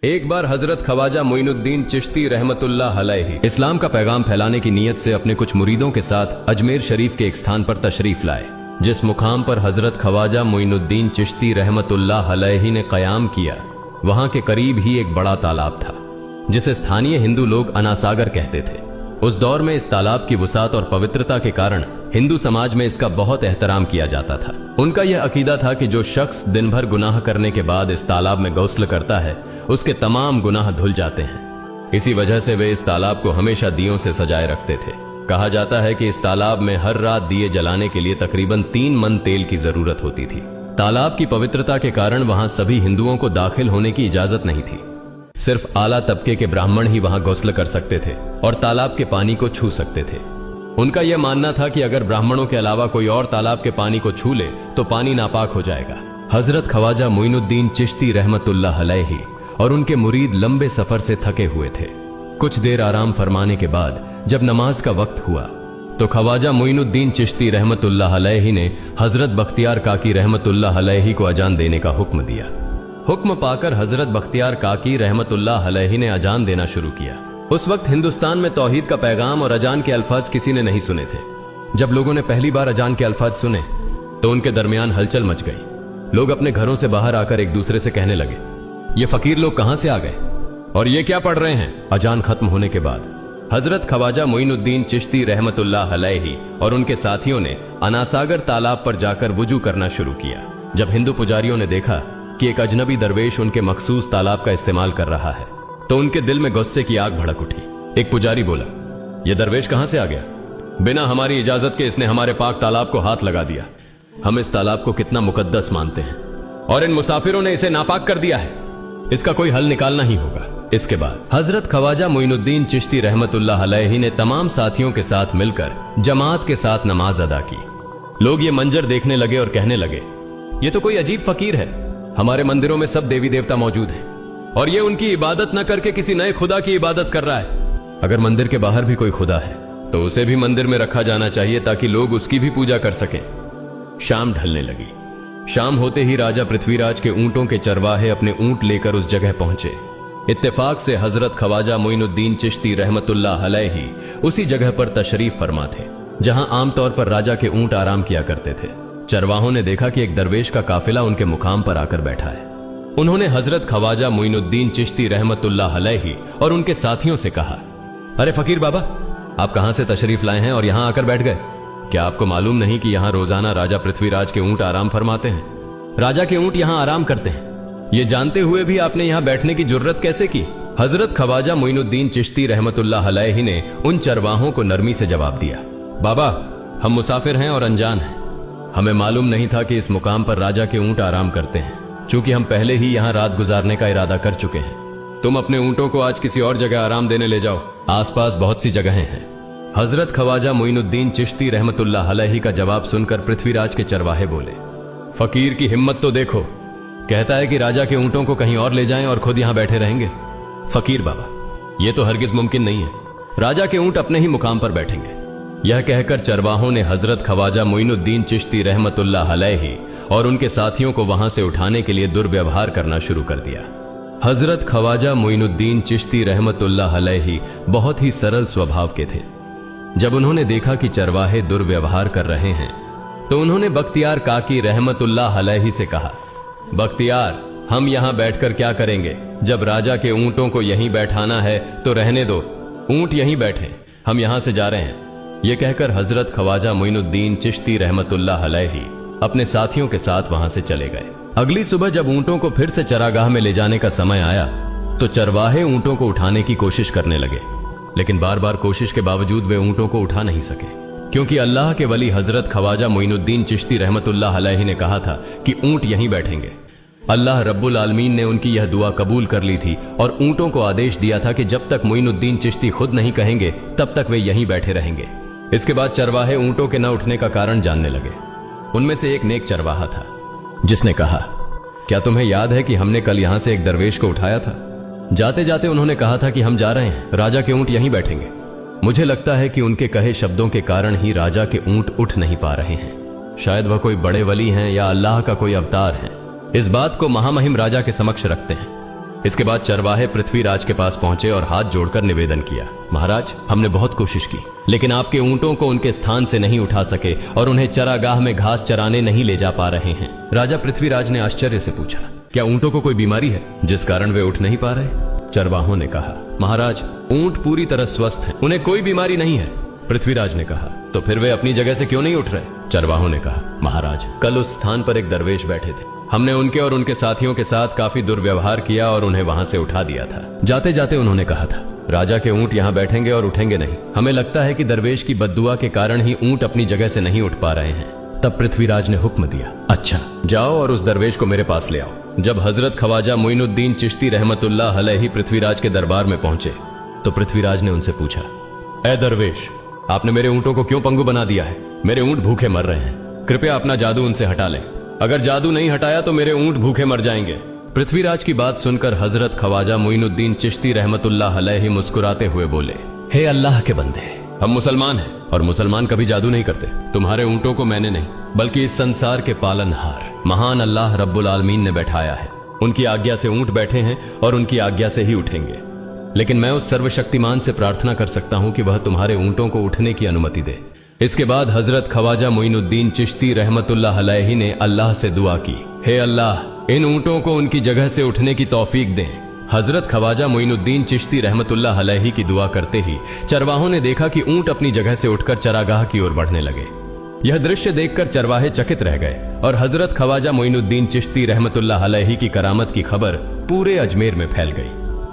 एक बार हजरत ख्वाजा मोइनुद्दीन चिश्ती रहमतुल्लाह अलैहि इस्लाम का पैगाम फैलाने की नीयत से अपने कुछ मुरीदों के साथ अजमेर शरीफ के एक स्थान पर तशरीफ लाए। जिस मुकाम पर हजरत ख्वाजा मोइनुद्दीन चिश्ती रहमतुल्लाह अलैहि ने कयाम किया, वहां के करीब ही एक बड़ा तालाब था जिसे स्थानीय हिंदू लोग अनासागर कहते थे। उस दौर में इस तालाब की वुसात और पवित्रता के कारण हिंदू समाज में इसका बहुत एहतराम किया जाता था। उनका यह अकीदा था कि जो शख्स दिन भर गुनाह करने के बाद इस तालाब में गौस्ल करता है, उसके तमाम गुनाह धुल जाते हैं। इसी वजह से वे इस तालाब को हमेशा दियों से सजाए रखते थे। कहा जाता है कि इस तालाब में हर रात दिए जलाने के लिए तकरीबन 3 मन तेल की जरूरत होती थी। तालाब की पवित्रता के कारण वहां सभी हिंदुओं को दाखिल होने की इजाजत नहीं थी। सिर्फ आला तबके के ब्राह्मण ही वहां गौस्ल कर सकते थे और तालाब के पानी को छू सकते थे। उनका यह मानना था कि अगर ब्राह्मणों के अलावा कोई और तालाब के पानी को छू ले तो पानी नापाक हो जाएगा। हजरत ख्वाजा मोइनुद्दीन चिश्ती रहमतुल्लाह अलैहि और उनके मुरीद लंबे सफर से थके हुए थे। कुछ देर आराम फरमाने के बाद जब नमाज का वक्त हुआ तो ख्वाजा मोइनुद्दीन चिश्ती रहमतुल्लाह अलैहि ने हजरत बख्तियार काकी रहमतुल्लाह अलैहि को अजान देने का हुक्म दिया। हुक्म पाकर हजरत बख्तियार काकी रहमतुल्लाह अलैहि ने अजान देना शुरू किया। उस वक्त हिंदुस्तान में तौहीद का पैगाम और अजान के अल्फाज किसी ने नहीं सुने थे। जब लोगों ने पहली बार अजान के अल्फाज सुने तो उनके दरमियान हलचल मच गई। लोग अपने घरों से बाहर आकर एक दूसरे से कहने लगे, ये फकीर लोग कहां से आ गए और ये क्या पढ़ रहे हैं। अजान खत्म होने के बाद हजरत ख्वाजा मोइनुद्दीन चिश्ती रहमतुल्लाह अलैहि और उनके साथियों ने अनासागर तालाब पर जाकर वुजू करना शुरू किया। जब हिंदू पुजारियों ने देखा कि एक अजनबी दरवेश उनके मखसूस तालाब का इस्तेमाल कर रहा है तो उनके दिल में गुस्से की आग भड़क उठी। एक पुजारी बोला, यह दरवेश कहां से आ गया? बिना हमारी इजाजत के इसने हमारे पाक तालाब को हाथ लगा दिया। हम इस तालाब को कितना मुकद्दस मानते हैं और इन मुसाफिरों ने इसे नापाक कर दिया है। इसका कोई हल निकालना ही होगा। इसके बाद हजरत ख्वाजा मोइनुद्दीन चिश्ती रहमतुल्लाह अलैहि ने तमाम साथियों के साथ मिलकर जमात के साथ नमाज अदा की। लोग ये मंजर देखने लगे और कहने लगे, ये तो कोई अजीब फकीर है। हमारे मंदिरों में सब देवी देवता मौजूद हैं और ये उनकी इबादत न करके किसी नए खुदा की इबादत कर रहा है। अगर मंदिर के बाहर भी कोई खुदा है तो उसे भी मंदिर में रखा जाना चाहिए ताकि लोग उसकी भी पूजा कर सकें। शाम ढलने लगी। शाम होते ही राजा पृथ्वीराज के ऊंटों के चरवाहे अपने ऊंट लेकर उस जगह पहुंचे। इत्तेफाक से हजरत ख्वाजा मोइनुद्दीन चिश्ती रहमतुल्लाह अलैहि उसी जगह पर तशरीफ फरमा थे जहां आमतौर पर राजा के ऊंट आराम किया करते थे। चरवाहों ने देखा कि एक दरवेश का काफिला उनके मुकाम पर आकर बैठा है। उन्होंने हजरत ख्वाजा मोइनुद्दीन चिश्ती रहमतुल्लाह अलैहि और उनके साथियों से कहा, अरे फकीर बाबा, आप कहां से तशरीफ लाए हैं और यहां आकर बैठ गए? क्या आपको मालूम नहीं कि यहां रोजाना राजा पृथ्वीराज के ऊंट आराम फरमाते हैं? राजा के ऊंट यहां आराम करते हैं। ये जानते हुए भी आपने यहां बैठने की जुर्रत कैसे की? हजरत ख्वाजा मोइनुद्दीन चिश्ती रहमतुल्लाह अलैहि ने उन चरवाहों को नरमी से जवाब दिया, बाबा, हम मुसाफिर हैं और अनजान हैं। हमें मालूम नहीं था कि इस मुकाम पर राजा के ऊंट आराम करते हैं। चूंकि हम पहले ही यहां रात गुजारने का इरादा कर चुके हैं, तुम अपने ऊंटों को आज किसी और जगह आराम देने ले जाओ। आसपास बहुत सी जगहें हैं। हजरत ख्वाजा मोइनुद्दीन चिश्ती रहमतुल्लाह अलैहि का जवाब सुनकर पृथ्वीराज के चरवाहे बोले, फकीर की हिम्मत तो देखो, कहता है कि राजा के ऊंटों को कहीं और ले जाएं और खुद यहां बैठे रहेंगे। फकीर बाबा, यह तो हरगिज मुमकिन नहीं है। राजा के ऊंट अपने ही मुकाम पर बैठेंगे। यह कहकर चरवाहों ने हजरत ख्वाजा मोइनुद्दीन चिश्ती रहमतुल्लाह अलैहि और उनके साथियों को वहां से उठाने के लिए दुर्व्यवहार करना शुरू कर दिया। हजरत ख्वाजा मोइनुद्दीन चिश्ती रहमतुल्लाह अलैहि बहुत ही सरल स्वभाव के थे। जब उन्होंने देखा कि चरवाहे दुर्व्यवहार कर रहे हैं तो उन्होंने बख्तियार काकी रहमतुल्लाह अलैहि से कहा, बख्तियार, हम यहां बैठकर क्या करेंगे? जब राजा के ऊंटों को यहीं बैठाना है तो रहने दो, ऊंट यहीं बैठे, हम यहां से जा रहे हैं। यह कहकर हजरत ख्वाजा मोइनुद्दीन चिश्ती रहमतुल्लाह अलैहि अपने साथियों के साथ वहां से चले गए। अगली सुबह जब ऊंटों को फिर से चरागाह में ले जाने का समय आया तो चरवाहे ऊंटों को उठाने की कोशिश करने लगे, लेकिन बार बार कोशिश के बावजूद वे ऊंटों को उठा नहीं सके, क्योंकि अल्लाह के वली हजरत ख्वाजा मोइनुद्दीन चिश्ती रहमतुल्लाह अलैहि ने कहा था कि ऊंट यहीं बैठेंगे। अल्लाह रब्बुल आलमीन ने उनकी यह दुआ कबूल कर ली थी और ऊंटों को आदेश दिया था कि जब तक मोइनुद्दीन चिश्ती खुद नहीं कहेंगे तब तक वे यहीं बैठे रहेंगे। इसके बाद चरवाहे ऊंटों के न उठने का कारण जानने लगे। उनमें से एक नेक चरवाहा था जिसने कहा, क्या तुम्हें याद है कि हमने कल यहां से एक दरवेश को उठाया था? जाते जाते उन्होंने कहा था कि हम जा रहे हैं, राजा के ऊंट यहीं बैठेंगे। मुझे लगता है कि उनके कहे शब्दों के कारण ही राजा के ऊंट उठ नहीं पा रहे हैं। शायद वह कोई बड़े वली हैं या अल्लाह का कोई अवतार है। इस बात को महामहिम राजा के समक्ष रखते हैं। इसके बाद चरवाहे पृथ्वीराज के पास पहुंचे और हाथ जोड़कर निवेदन किया, महाराज, हमने बहुत कोशिश की, लेकिन आपके ऊंटों को उनके स्थान से नहीं उठा सके और उन्हें चरागाह में घास चराने नहीं ले जा पा रहे हैं। राजा पृथ्वीराज ने आश्चर्य से पूछा, क्या ऊंटों को कोई बीमारी है जिस कारण वे उठ नहीं पा रहे? चरवाहों ने कहा, महाराज, ऊंट पूरी तरह स्वस्थ हैं, उन्हें कोई बीमारी नहीं है। पृथ्वीराज ने कहा, तो फिर वे अपनी जगह से क्यों नहीं उठ रहे? चरवाहों ने कहा, महाराज, कल उस स्थान पर एक दरवेश बैठे थे, हमने उनके और उनके साथियों के साथ काफी दुर्व्यवहार किया और उन्हें वहां से उठा दिया था। जाते जाते उन्होंने कहा था, राजा के ऊंट यहाँ बैठेंगे और उठेंगे नहीं। हमें लगता है कि दरवेश की बद्दुआ के कारण ही ऊंट अपनी जगह से नहीं उठ पा रहे हैं। तब पृथ्वीराज ने हुक्म दिया, अच्छा, जाओ और उस दरवेश को मेरे पास ले आओ। जब हजरत ख्वाजा मोइनुद्दीन चिश्ती रहमतुल्लाह अलैहि पृथ्वीराज के दरबार में पहुंचे तो पृथ्वीराज ने उनसे पूछा, ए दरवेश, आपने मेरे ऊंटों को क्यों पंगु बना दिया है? मेरे ऊंट भूखे मर रहे हैं, कृपया अपना जादू उनसे हटा लें। अगर जादू नहीं हटाया तो मेरे ऊंट भूखे मर जाएंगे। पृथ्वीराज की बात सुनकर हजरत ख्वाजा मोइनुद्दीन चिश्ती रहमतुल्लाह अलैहि मुस्कुराते हुए बोले, हे अल्लाह के बंदे, हम मुसलमान हैं और मुसलमान कभी जादू नहीं करते। तुम्हारे ऊंटों को मैंने नहीं बल्कि इस संसार के पालनहार महान अल्लाह रब्बुल आलमीन ने बैठाया है। उनकी आज्ञा से ऊंट बैठे हैं और उनकी आज्ञा से ही उठेंगे। लेकिन मैं उस सर्वशक्तिमान से प्रार्थना कर सकता हूं कि वह तुम्हारे ऊंटों को उठने की अनुमति दे। इसके बाद हजरत ख्वाजा मोइनुद्दीन चिश्ती रहमतुल्लाह अलैहि ने अल्लाह से दुआ की, हे अल्लाह, इन ऊंटों को उनकी जगह से उठने की तौफीक दें। हजरत ख्वाजा मोइनुद्दीन चिश्ती रहमतुल्लाह अलैहि की दुआ करते ही चरवाहों ने देखा कि ऊंट अपनी जगह से उठकर चरागाह की ओर बढ़ने लगे। यह दृश्य देखकर चरवाहे चकित रह गए और हजरत ख्वाजा मोइनुद्दीन चिश्ती रहमतुल्लाह अलैहि की करामत की खबर पूरे अजमेर में फैल गई।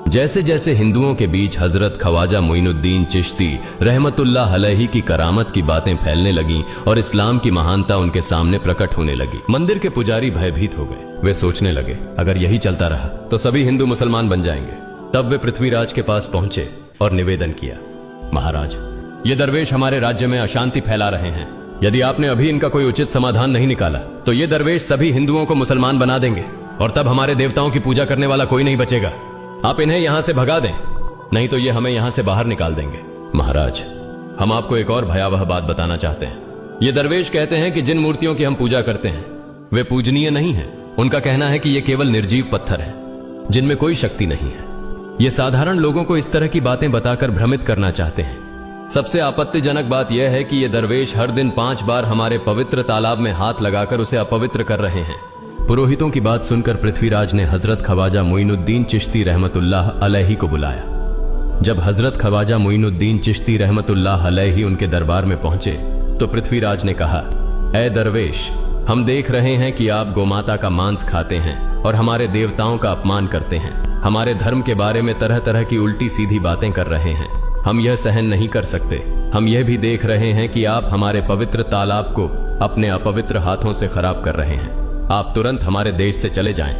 जैसे जैसे हिंदुओं के बीच हजरत ख्वाजा मोइनुद्दीन चिश्ती रहमतुल्लाह अलैहि की करामत की बातें फैलने लगीं और इस्लाम की महानता उनके सामने प्रकट होने लगी, मंदिर के पुजारी भयभीत हो गए। वे सोचने लगे, अगर यही चलता रहा तो सभी हिंदू मुसलमान बन जाएंगे। तब वे पृथ्वीराज के पास पहुंचे और निवेदन किया, महाराज, ये दरवेश हमारे राज्य में अशांति फैला रहे हैं। यदि आपने अभी इनका कोई उचित समाधान नहीं निकाला तो ये दरवेश सभी हिंदुओं को मुसलमान बना देंगे और तब हमारे देवताओं की पूजा करने वाला कोई नहीं बचेगा। आप इन्हें यहां से भगा दें, नहीं तो ये हमें यहां से बाहर निकाल देंगे। महाराज, हम आपको एक और भयावह बात बताना चाहते हैं। ये दरवेश कहते हैं कि जिन मूर्तियों की हम पूजा करते हैं वे पूजनीय नहीं है। उनका कहना है कि ये केवल निर्जीव पत्थर है जिनमें कोई शक्ति नहीं है। ये साधारण लोगों को इस तरह की बातें बताकर भ्रमित करना चाहते हैं। सबसे आपत्तिजनक बात यह है कि ये दरवेश हर दिन 5 बार हमारे पवित्र तालाब में हाथ लगाकर उसे अपवित्र कर रहे हैं। पुरोहितों की बात सुनकर पृथ्वीराज ने हजरत ख्वाजा मोइनुद्दीन चिश्ती रहमतुल्लाह अलैहि को बुलाया। जब हजरत ख्वाजा मोइनुद्दीन चिश्ती रहमतुल्लाह अलैहि उनके दरबार में पहुंचे तो पृथ्वीराज ने कहा, ए दरवेश, हम देख रहे हैं कि आप गोमाता का मांस खाते हैं और हमारे देवताओं का अपमान करते हैं। हमारे धर्म के बारे में तरह तरह की उल्टी सीधी बातें कर रहे हैं। हम यह सहन नहीं कर सकते। हम यह भी देख रहे हैं कि आप हमारे पवित्र तालाब को अपने अपवित्र हाथों से खराब कर रहे हैं। आप तुरंत हमारे देश से चले जाएं।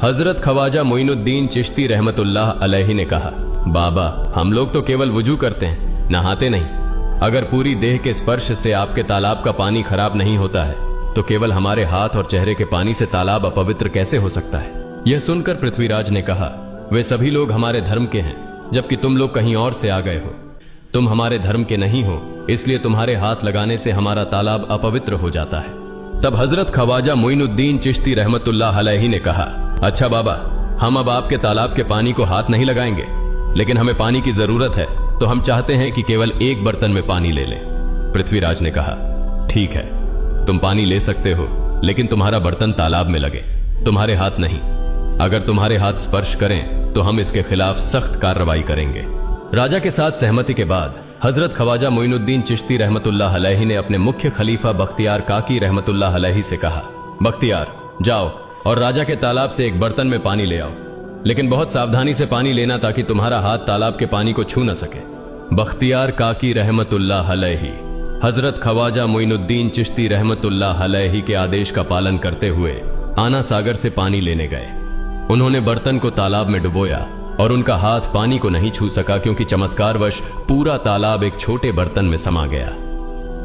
हजरत ख्वाजा मोइनुद्दीन चिश्ती रहमतुल्लाह अलैहि ने कहा, बाबा, हम लोग तो केवल वुजू करते हैं, नहाते नहीं। अगर पूरी देह के स्पर्श से आपके तालाब का पानी खराब नहीं होता है तो केवल हमारे हाथ और चेहरे के पानी से तालाब अपवित्र कैसे हो सकता है? यह सुनकर पृथ्वीराज ने कहा, वे सभी लोग हमारे धर्म के हैं जबकि तुम लोग कहीं और से आ गए हो। तुम हमारे धर्म के नहीं हो, इसलिए तुम्हारे हाथ लगाने से हमारा तालाब अपवित्र हो जाता है। तब हजरत ख्वाजा मोइनुद्दीन चिश्ती रहमतुल्लाह अलैहि ने कहा, अच्छा बाबा, हम अब आपके तालाब के पानी को हाथ नहीं लगाएंगे, लेकिन हमें पानी की जरूरत है तो हम चाहते हैं कि केवल एक बर्तन में पानी ले लें। पृथ्वीराज ने कहा, ठीक है, तुम पानी ले सकते हो, लेकिन तुम्हारा बर्तन तालाब में लगे, तुम्हारे हाथ नहीं। अगर तुम्हारे हाथ स्पर्श करें तो हम इसके खिलाफ सख्त कार्रवाई करेंगे। राजा के साथ सहमति के बाद हजरत ख्वाजा मोइनुद्दीन चिश्ती रहमतुल्लाह अलैहि ने अपने मुख्य खलीफा बख्तियार काकी रहमतुल्लाह अलैहि से कहा, बख्तियार, जाओ और राजा के तालाब से एक बर्तन में पानी ले आओ, लेकिन बहुत सावधानी से पानी लेना ताकि तुम्हारा हाथ तालाब के पानी को छू न सके। बख्तियार काकी रहमतुल्लाह अलैहि हजरत ख्वाजा मोइनुद्दीन चिश्ती रहमतुल्लाह अलैहि के आदेश का पालन करते हुए आना सागर से पानी लेने गए। उन्होंने बर्तन को तालाब में डुबोया और उनका हाथ पानी को नहीं छू सका क्योंकि चमत्कारवश पूरा तालाब एक छोटे बर्तन में समा गया।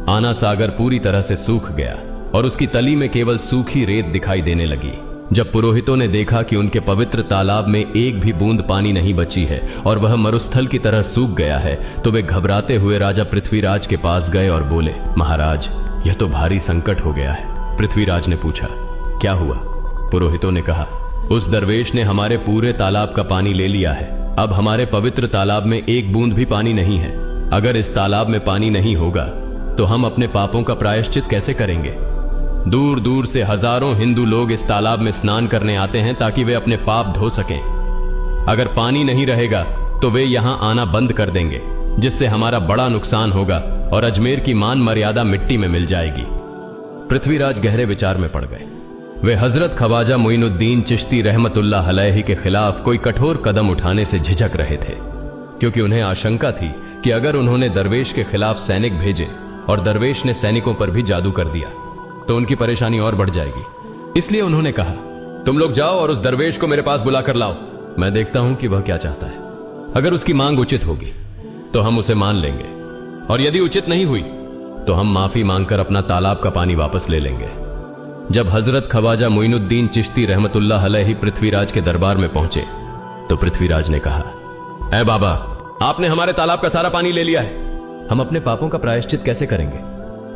आना सागर पूरी तरह से सूख गया और उसकी तली में केवल सूखी रेत दिखाई देने लगी। जब पुरोहितों ने देखा कि उनके पवित्र तालाब में एक भी बूंद पानी नहीं बची है और वह मरुस्थल की तरह सूख गया है तो वे घबराते हुए राजा पृथ्वीराज के पास गए और बोले, महाराज, यह तो भारी संकट हो गया है। पृथ्वीराज ने पूछा, क्या हुआ? पुरोहितों ने कहा, उस दरवेश ने हमारे पूरे तालाब का पानी ले लिया है। अब हमारे पवित्र तालाब में एक बूंद भी पानी नहीं है। अगर इस तालाब में पानी नहीं होगा तो हम अपने पापों का प्रायश्चित कैसे करेंगे? दूर दूर से हजारों हिंदू लोग इस तालाब में स्नान करने आते हैं ताकि वे अपने पाप धो सकें। अगर पानी नहीं रहेगा तो वे यहां आना बंद कर देंगे, जिससे हमारा बड़ा नुकसान होगा और अजमेर की मान मर्यादा मिट्टी में मिल जाएगी। पृथ्वीराज गहरे विचार में पड़ गए। वे हजरत ख्वाजा मोइनुद्दीन चिश्ती रहमतुल्लाह अलैहि के खिलाफ कोई कठोर कदम उठाने से झिझक रहे थे, क्योंकि उन्हें आशंका थी कि अगर उन्होंने दरवेश के खिलाफ सैनिक भेजे और दरवेश ने सैनिकों पर भी जादू कर दिया तो उनकी परेशानी और बढ़ जाएगी। इसलिए उन्होंने कहा, तुम लोग जाओ और उस दरवेश को मेरे पास बुला कर लाओ। मैं देखता हूं कि वह क्या चाहता है। अगर उसकी मांग उचित होगी तो हम उसे मान लेंगे, और यदि उचित नहीं हुई तो हम माफी मांगकर अपना तालाब का पानी वापस ले लेंगे। जब हजरत ख्वाजा मोइनुद्दीन चिश्ती रहमतुल्लाह अलैहि पृथ्वीराज के दरबार में पहुंचे तो पृथ्वीराज ने कहा, ऐ बाबा, आपने हमारे तालाब का सारा पानी ले लिया है। हम अपने पापों का प्रायश्चित कैसे करेंगे?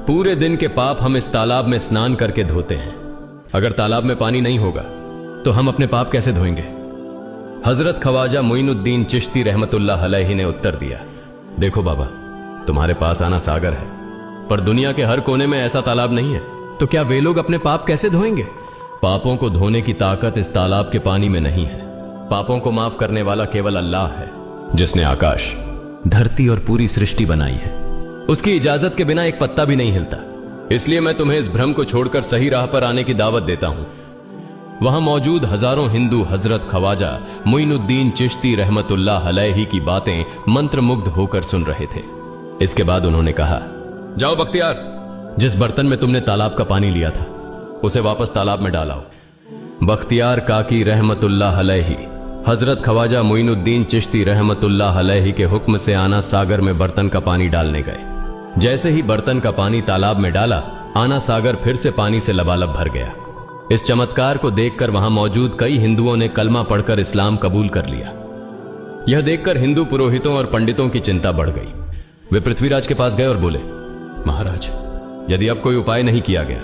पूरे दिन के पाप हम इस तालाब में स्नान करके धोते हैं। अगर तालाब में पानी नहीं होगा तो हम अपने पाप कैसे धोएंगे? हजरत ख्वाजा मोइनुद्दीन चिश्ती रहमतुल्लाह अलैहि ने उत्तर दिया, देखो बाबा, तुम्हारे पास आना सागर है, पर दुनिया के हर कोने में ऐसा तालाब नहीं है, तो क्या वे लोग अपने पाप कैसे धोएंगे? पापों को धोने की ताकत इस तालाब के पानी में नहीं है। पापों को माफ करने वाला केवल अल्लाह है, जिसने आकाश, धरती और पूरी सृष्टि बनाई है। उसकी इजाजत के बिना एक पत्ता भी नहीं हिलता। इसलिए मैं तुम्हें इस भ्रम को छोड़कर सही राह पर आने की दावत देता हूं। वहां मौजूद हजारों हिंदू हजरत ख्वाजा मोइनुद्दीन चिश्ती रहमतुल्लाह अलैहि की बातें मंत्रमुग्ध होकर सुन रहे थे। इसके बाद उन्होंने कहा, जाओ बख्तियार, जिस बर्तन में तुमने तालाब का पानी लिया था उसे वापस तालाब में डालाओ। बख्तियार काकी रहमतुल्लाह अलैहि हजरत ख्वाजा मोइनुद्दीन चिश्ती रहमतुल्लाह अलैहि के हुक्म से आना सागर में बर्तन का पानी डालने गए। जैसे ही बर्तन का पानी तालाब में डाला, आना सागर फिर से पानी से लबालब भर गया। इस चमत्कार को देखकर वहां मौजूद कई हिंदुओं ने कलमा पढ़कर इस्लाम कबूल कर लिया। यह देखकर हिंदू पुरोहितों और पंडितों की चिंता बढ़ गई। वे पृथ्वीराज के पास गए और बोले, महाराज, यदि अब कोई उपाय नहीं किया गया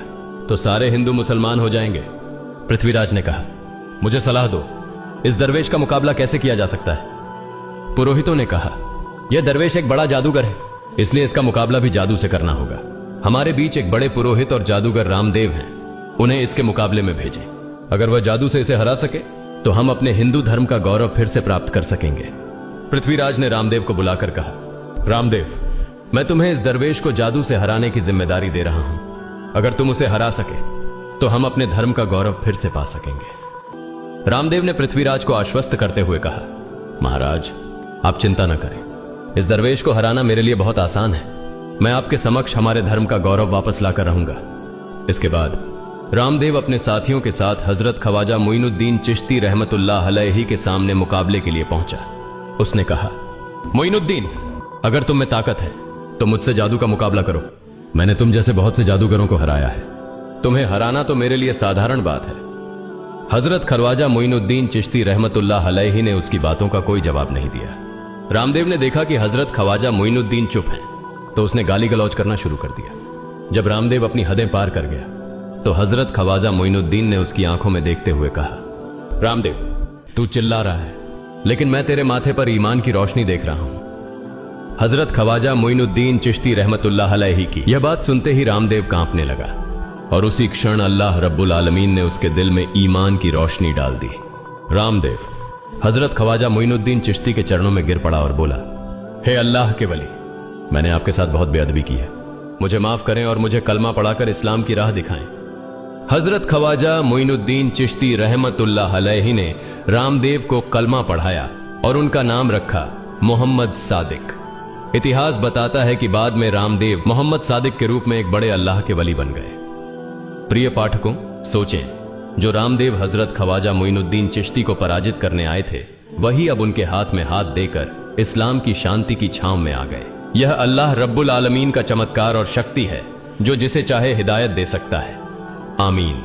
तो सारे हिंदू मुसलमान हो जाएंगे। पृथ्वीराज ने कहा, मुझे सलाह दो, इस दरवेश का मुकाबला कैसे किया जा सकता है? पुरोहितों ने कहा, यह दरवेश एक बड़ा जादूगर है, इसलिए इसका मुकाबला भी जादू से करना होगा। हमारे बीच एक बड़े पुरोहित और जादूगर रामदेव हैं, उन्हें इसके मुकाबले में भेजें। अगर वह जादू से इसे हरा सके तो हम अपने हिंदू धर्म का गौरव फिर से प्राप्त कर सकेंगे। पृथ्वीराज ने रामदेव को बुलाकर कहा, रामदेव, मैं तुम्हें इस दरवेश को जादू से हराने की जिम्मेदारी दे रहा हूं। अगर तुम उसे हरा सके तो हम अपने धर्म का गौरव फिर से पा सकेंगे। रामदेव ने पृथ्वीराज को आश्वस्त करते हुए कहा, महाराज, आप चिंता न करें, इस दरवेश को हराना मेरे लिए बहुत आसान है। मैं आपके समक्ष हमारे धर्म का गौरव वापस लाकर रहूंगा। इसके बाद रामदेव अपने साथियों के साथ हजरत ख्वाजा मोइनुद्दीन चिश्ती रहमतुल्लाह अलैहि के सामने मुकाबले के लिए पहुंचा। उसने कहा, मोइनुद्दीन, अगर तुम में ताकत है तो मुझसे जादू का मुकाबला करो। मैंने तुम जैसे बहुत से जादूगरों को हराया है। तुम्हें हराना तो मेरे लिए साधारण बात है। हजरत ख्वाजा मोइनुद्दीन चिश्ती रहमतुल्लाह अलैहि ने उसकी बातों का कोई जवाब नहीं दिया। रामदेव ने देखा कि हजरत ख्वाजा मोइनुद्दीन चुप हैं, तो उसने गाली गलौज करना शुरू कर दिया। जब रामदेव अपनी हदें पार कर गया तो हजरत ख्वाजा मोइनुद्दीन ने उसकी आंखों में देखते हुए कहा, रामदेव, तू चिल्ला रहा है, लेकिन मैं तेरे माथे पर ईमान की रोशनी देख रहा हूं। हजरत ख्वाजा मोइनुद्दीन चिश्ती रहमतुल्लाह अलैहि की यह बात सुनते ही रामदेव कांपने लगा, और उसी क्षण अल्लाह रब्बुल आलमीन ने उसके दिल में ईमान की रोशनी डाल दी। रामदेव हजरत ख्वाजा मोइनुद्दीन चिश्ती के चरणों में गिर पड़ा और बोला, हे अल्लाह के वली, मैंने आपके साथ बहुत बेअदबी की है, मुझे माफ करें और मुझे कलमा पढ़ाकर इस्लाम की राह दिखाएं। हजरत ख्वाजा मोइनुद्दीन चिश्ती रहमतुल्लाह अलैहि ने रामदेव को कलमा पढ़ाया और उनका नाम रखा मोहम्मद सादिक। इतिहास बताता है कि बाद में रामदेव मोहम्मद सादिक के रूप में एक बड़े अल्लाह के वली बन गए। प्रिय पाठकों, सोचें, जो रामदेव हजरत ख्वाजा मोइनुद्दीन चिश्ती को पराजित करने आए थे, वही अब उनके हाथ में हाथ देकर इस्लाम की शांति की छांव में आ गए। यह अल्लाह रब्बुल आलमीन का चमत्कार और शक्ति है, जो जिसे चाहे हिदायत दे सकता है। आमीन।